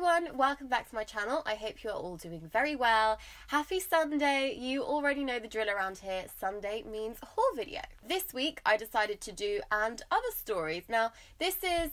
everyone, welcome back to my channel. I hope you are all doing very well. Happy Sunday. You already know the drill around here. Sunday means haul video. This week I decided to do and other stories. Now this is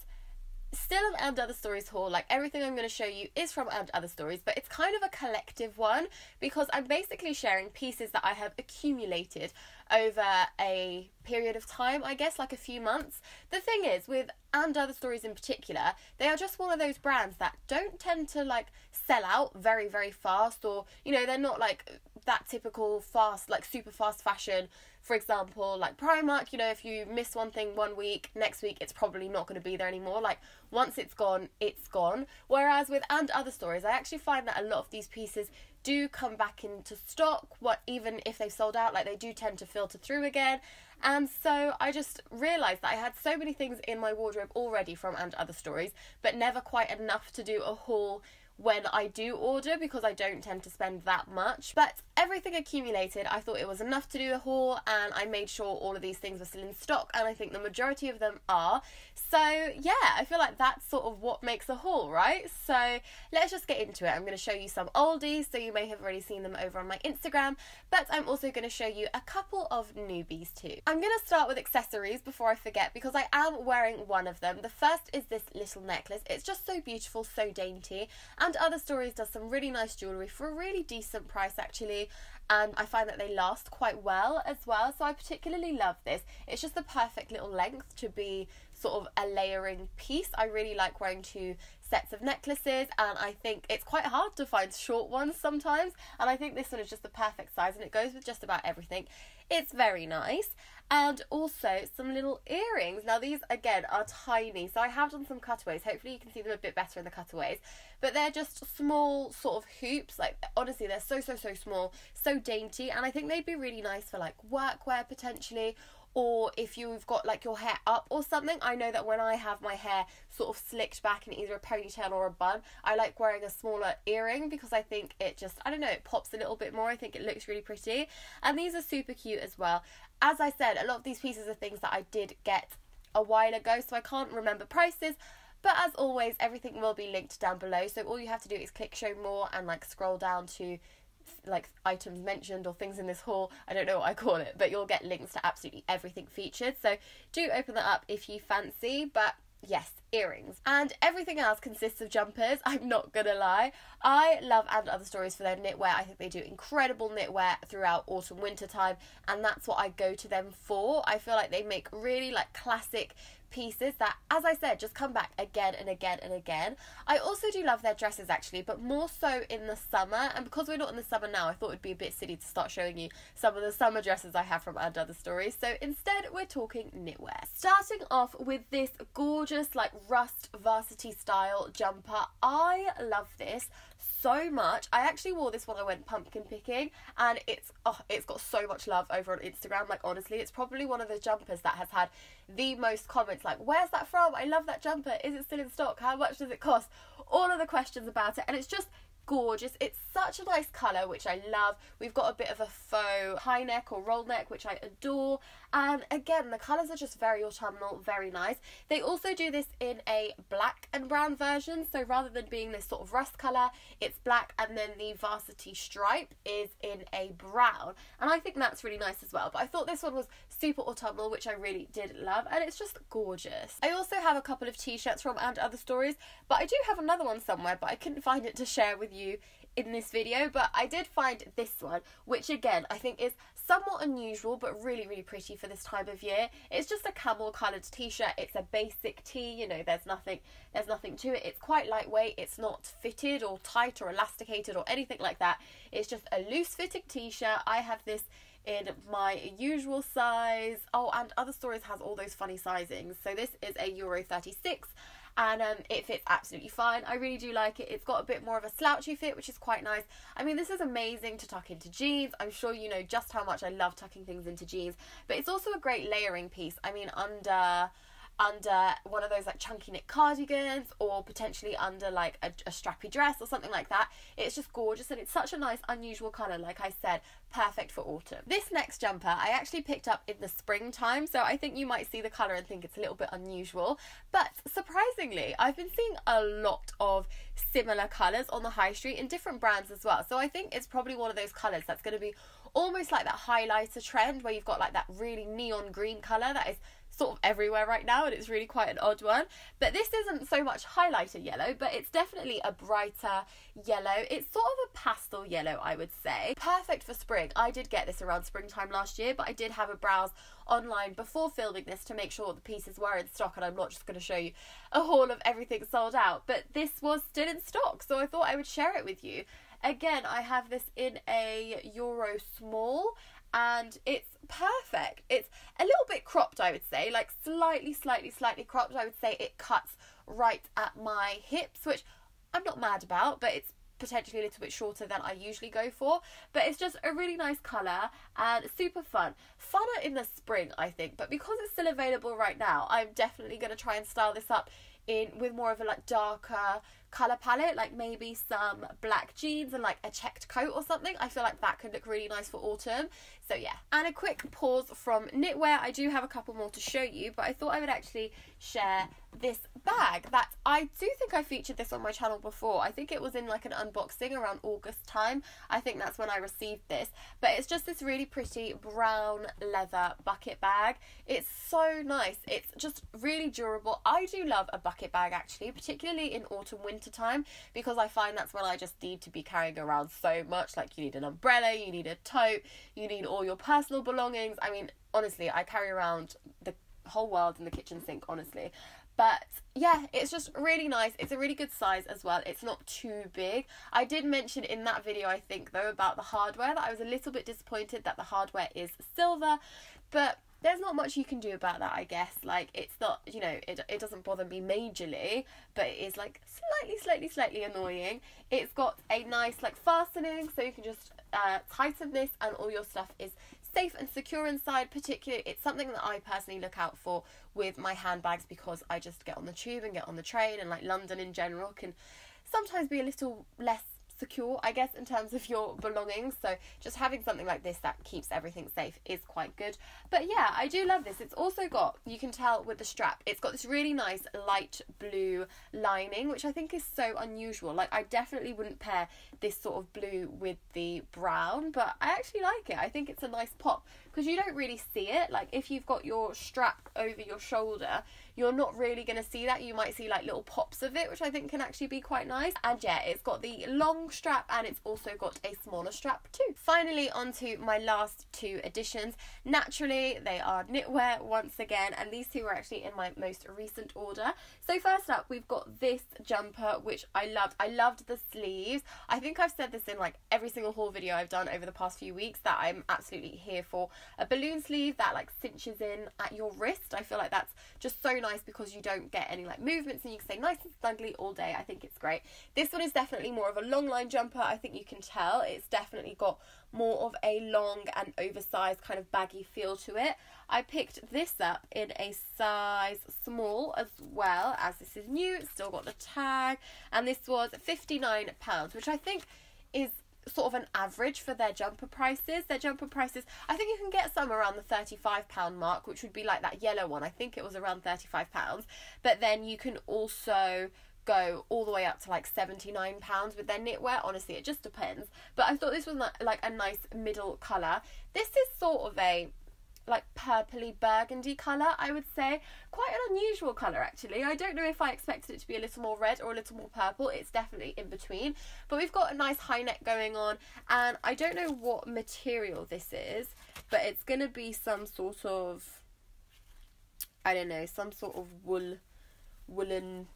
still an and other stories haul. Like everything I'm going to show you is from and other stories, but it's kind of a collective one because I'm basically sharing pieces that I have accumulated over a period of time, I guess, like a few months. The thing is, with and other stories in particular, they are just one of those brands that don't tend to like sell out very, very fast, or, you know, they're not like that typical fast, like super fast fashion. For example, like Primark, you know, if you miss one thing one week, next week it's probably not going to be there anymore. Like once it's gone, it's gone. Whereas with and other stories, I actually find that a lot of these pieces do come back into stock, even if they've sold out, like they do tend to filter through again. And so I just realised that I had so many things in my wardrobe already from and other stories, but never quite enough to do a haul when I do order, because I don't tend to spend that much. But everything accumulated, I thought it was enough to do a haul, and I made sure all of these things were still in stock, and I think the majority of them are. So yeah, I feel like that's sort of what makes a haul, right? So let's just get into it. I'm going to show you some oldies, so you may have already seen them over on my Instagram, but I'm also going to show you a couple of newbies too. I'm going to start with accessories before I forget, because I am wearing one of them. The first is this little necklace. It's just so beautiful, so dainty, and Other Stories does some really nice jewellery for a really decent price actually, and I find that they last quite well as well, so I particularly love this. It's just the perfect little length to be sort of a layering piece. I really like wearing two sets of necklaces, and I think it's quite hard to find short ones sometimes, and I think this one is just the perfect size, and it goes with just about everything. It's very nice. And also some little earrings. Now these again are tiny, so I have done some cutaways. Hopefully you can see them a bit better in the cutaways, but they're just small sort of hoops. Like honestly, they're so small, so dainty, and I think they'd be really nice for like workwear potentially, or if you've got like your hair up or something. I know that when I have my hair sort of slicked back in either a ponytail or a bun, I like wearing a smaller earring because I think it just, I don't know, it pops a little bit more. I think it looks really pretty, and these are super cute as well. As I said, a lot of these pieces are things that I did get a while ago, so I can't remember prices, but as always, everything will be linked down below, so all you have to do is click show more and like scroll down to like items mentioned or things in this haul. I don't know what I call it, but you'll get links to absolutely everything featured, so do open that up if you fancy. But yes, earrings. And everything else consists of jumpers, I'm not gonna lie. I love and other stories for their knitwear. I think they do incredible knitwear throughout autumn winter time, and that's what I go to them for. I feel like they make really like classic pieces that, as I said, just come back again and again and again. I also do love their dresses actually, but more so in the summer, and because we're not in the summer now, I thought it'd be a bit silly to start showing you some of the summer dresses I have from and other stories, so instead we're talking knitwear. Starting off with this gorgeous like rust varsity style jumper. I love this so much. I actually wore this when I went pumpkin picking, and it's got so much love over on Instagram. Like honestly, it's probably one of the jumpers that has had the most comments, like, where's that from? I love that jumper. Is it still in stock? How much does it cost? All of the questions about it, and it's just gorgeous. It's such a nice colour, which I love. We've got a bit of a faux high neck or roll neck, which I adore, and again the colours are just very autumnal, very nice. They also do this in a black and brown version, so rather than being this sort of rust colour, it's black, and then the varsity stripe is in a brown, and I think that's really nice as well. But I thought this one was super autumnal, which I really did love, and it's just gorgeous. I also have a couple of t-shirts from and other stories, but I do have another one somewhere, but I couldn't find it to share with you in this video. But I did find this one, which again I think is somewhat unusual but really pretty for this time of year. It's just a camel coloured t-shirt. It's a basic tee, you know, there's nothing to it. It's quite lightweight, it's not fitted or tight or elasticated or anything like that. It's just a loose fitting t-shirt. I have this in my usual size. Oh, and Other Stories has all those funny sizings, so this is a Euro 36, and it fits absolutely fine. I really do like it. It's got a bit more of a slouchy fit, which is quite nice. I mean, this is amazing to tuck into jeans. I'm sure you know just how much I love tucking things into jeans, but it's also a great layering piece. I mean, under under one of those like chunky knit cardigans, or potentially under like a strappy dress or something like that. It's just gorgeous, and it's such a nice unusual colour, like I said, perfect for autumn. This next jumper I actually picked up in the springtime, so I think you might see the colour and think it's a little bit unusual, but surprisingly I've been seeing a lot of similar colours on the high street in different brands as well. So I think it's probably one of those colours that's going to be almost like that highlighter trend where you've got like that really neon green colour that is sort of everywhere right now, and it's really quite an odd one. But this isn't so much highlighter yellow, but it's definitely a brighter yellow. It's sort of a pastel yellow, I would say. Perfect for spring. I did get this around springtime last year, but I did have a browse online before filming this to make sure the pieces were in stock, and I'm not just going to show you a haul of everything sold out, but this was still in stock, so I thought I would share it with you. Again, I have this in a Euro small, and it's perfect. It's a little bit cropped, I would say, like slightly cropped. I would say it cuts right at my hips, which I'm not mad about, but it's potentially a little bit shorter than I usually go for. But it's just a really nice colour and super fun. Funner in the spring, I think, but because it's still available right now, I'm definitely going to try and style this up in with more of a like darker colour palette, like maybe some black jeans and like a checked coat or something. I feel like that could look really nice for autumn. So yeah. And a quick pause from knitwear. I do have a couple more to show you, but I thought I would actually share this bag that I do think I featured this on my channel before. I think it was in like an unboxing around August time. I think that's when I received this, but it's just this really pretty brown leather bucket bag. It's so nice. It's just really durable. I do love a bucket bag actually, particularly in autumn winter time, because I find that's when I just need to be carrying around so much. Like you need an umbrella, you need a tote, you need all your personal belongings. I mean, honestly, I carry around the whole world in the kitchen sink, honestly. But yeah, it's just really nice. It's a really good size as well. It's not too big. I did mention in that video, I think though, about the hardware, that I was a little bit disappointed that the hardware is silver, but there's not much you can do about that, I guess. Like, it's not, you know, it doesn't bother me majorly, but it is like slightly annoying. It's got a nice like fastening, so you can just tighten this and all your stuff is safe and secure inside. Particularly, it's something that I personally look out for with my handbags, because I just get on the tube and get on the train, and like London in general can sometimes be a little less secure, I guess, in terms of your belongings. So just having something like this that keeps everything safe is quite good. But yeah, I do love this. It's also got, you can tell with the strap, it's got this really nice light blue lining, which I think is so unusual. Like, I definitely wouldn't pair this sort of blue with the brown, but I actually like it. I think it's a nice pop, because you don't really see it. Like, if you've got your strap over your shoulder, you're not really going to see that. You might see like little pops of it, which I think can actually be quite nice. And yeah, it's got the long strap, and it's also got a smaller strap too. Finally, onto my last two additions. Naturally, they are knitwear once again, and these two were actually in my most recent order. So first up, we've got this jumper, which I loved. I loved the sleeves. I think I've said this in like every single haul video I've done over the past few weeks, that I'm absolutely here for a balloon sleeve that like cinches in at your wrist. I feel like that's just so nice, because you don't get any like movements, and you can stay nice and snugly all day. I think it's great. This one is definitely more of a long line jumper. I think you can tell it's definitely got more of a long and oversized kind of baggy feel to it. I picked this up in a size small as well, as this is new. It's still got the tag, and this was £59, which I think is sort of an average for their jumper prices. Their jumper prices, I think you can get some around the £35 mark, which would be like that yellow one. I think it was around £35, but then you can also go all the way up to like £79 with their knitwear. Honestly, it just depends, but I thought this was like a nice middle colour. This is sort of a like purpley burgundy colour, I would say. Quite an unusual colour actually. I don't know if I expected it to be a little more red or a little more purple. It's definitely in between, but we've got a nice high neck going on, and I don't know what material this is, but it's going to be some sort of, I don't know, some sort of woolen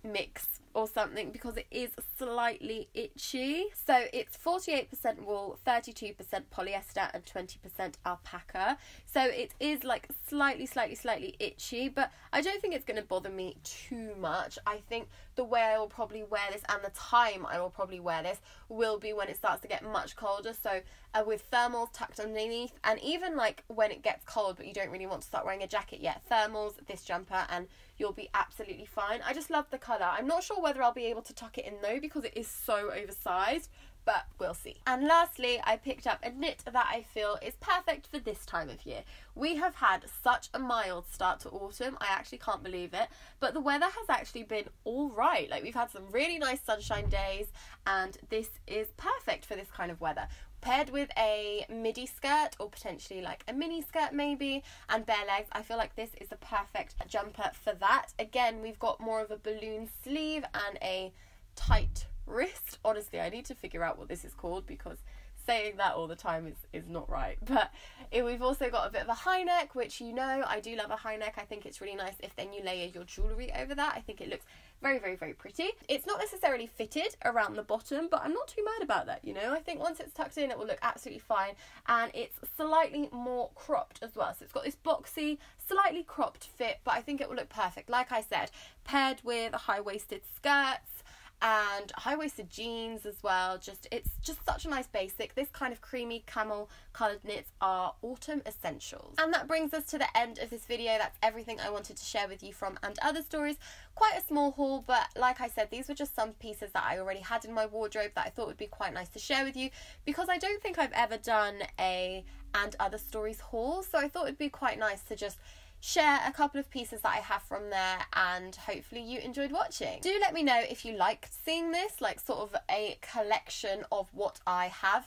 mix or something because it is slightly itchy. So it's 48% wool, 32% polyester and 20% alpaca. So it is like slightly itchy, but I don't think it's going to bother me too much. I think the way I will probably wear this and the time I will probably wear this will be when it starts to get much colder. So with thermals tucked underneath, and even like when it gets cold but you don't really want to start wearing a jacket yet, thermals, this jumper, and you'll be absolutely fine. I just love the colour. I'm not sure whether I'll be able to tuck it in though because it is so oversized, but we'll see. And lastly, I picked up a knit that I feel is perfect for this time of year. We have had such a mild start to autumn, I actually can't believe it, but the weather has actually been all right. Like, we've had some really nice sunshine days, and this is perfect for this kind of weather. Paired with a midi skirt or potentially like a mini skirt maybe, and bare legs, I feel like this is the perfect jumper for that. Again, we've got more of a balloon sleeve and a tight wrist. Honestly, I need to figure out what this is called because saying that all the time is not right. But we've also got a bit of a high neck, which, you know, I do love a high neck. I think it's really nice if then you layer your jewellery over that. I think it looks very pretty. It's not necessarily fitted around the bottom, but I'm not too mad about that, you know. I think once it's tucked in it will look absolutely fine, and it's slightly more cropped as well. So it's got this boxy, slightly cropped fit, but I think it will look perfect. Like I said, paired with high-waisted skirts and high-waisted jeans as well. It's just such a nice basic. This kind of creamy camel coloured knits are autumn essentials. And that brings us to the end of this video. That's everything I wanted to share with you from And Other Stories. Quite a small haul, but like I said, these were just some pieces that I already had in my wardrobe that I thought would be quite nice to share with you, because I don't think I've ever done a And Other Stories haul, so I thought it'd be quite nice to just share a couple of pieces that I have from there, and hopefully you enjoyed watching. Do let me know if you liked seeing this, like sort of a collection of what I have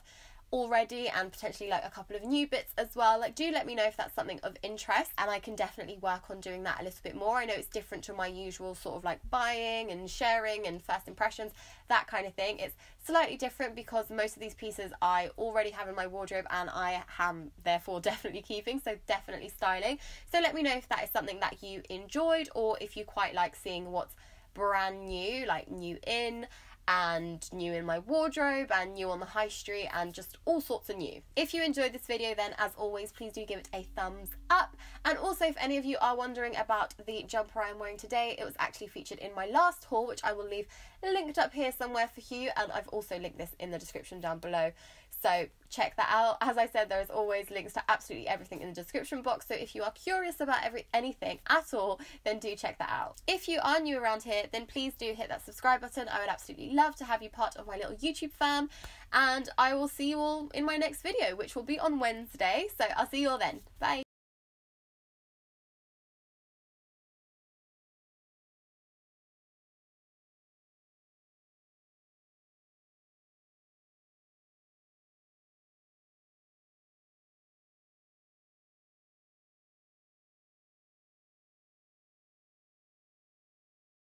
already and potentially like a couple of new bits as well. Like, do let me know if that's something of interest, and I can definitely work on doing that a little bit more. I know it's different to my usual sort of like buying and sharing and first impressions, that kind of thing. It's slightly different because most of these pieces I already have in my wardrobe and I am therefore definitely keeping, so definitely styling. So let me know if that is something that you enjoyed, or if you quite like seeing what's brand new, like new in my wardrobe and new on the high street and just all sorts of new. If you enjoyed this video, then as always, please do give it a thumbs up. And also, if any of you are wondering about the jumper I'm wearing today, it was actually featured in my last haul, which I will leave linked up here somewhere for you, and I've also linked this in the description down below. So check that out. As I said, there is always links to absolutely everything in the description box, so if you are curious about anything at all, then do check that out. If you are new around here, then please do hit that subscribe button. I would absolutely love to have you part of my little YouTube fam, and I will see you all in my next video, which will be on Wednesday, so I'll see you all then. Bye!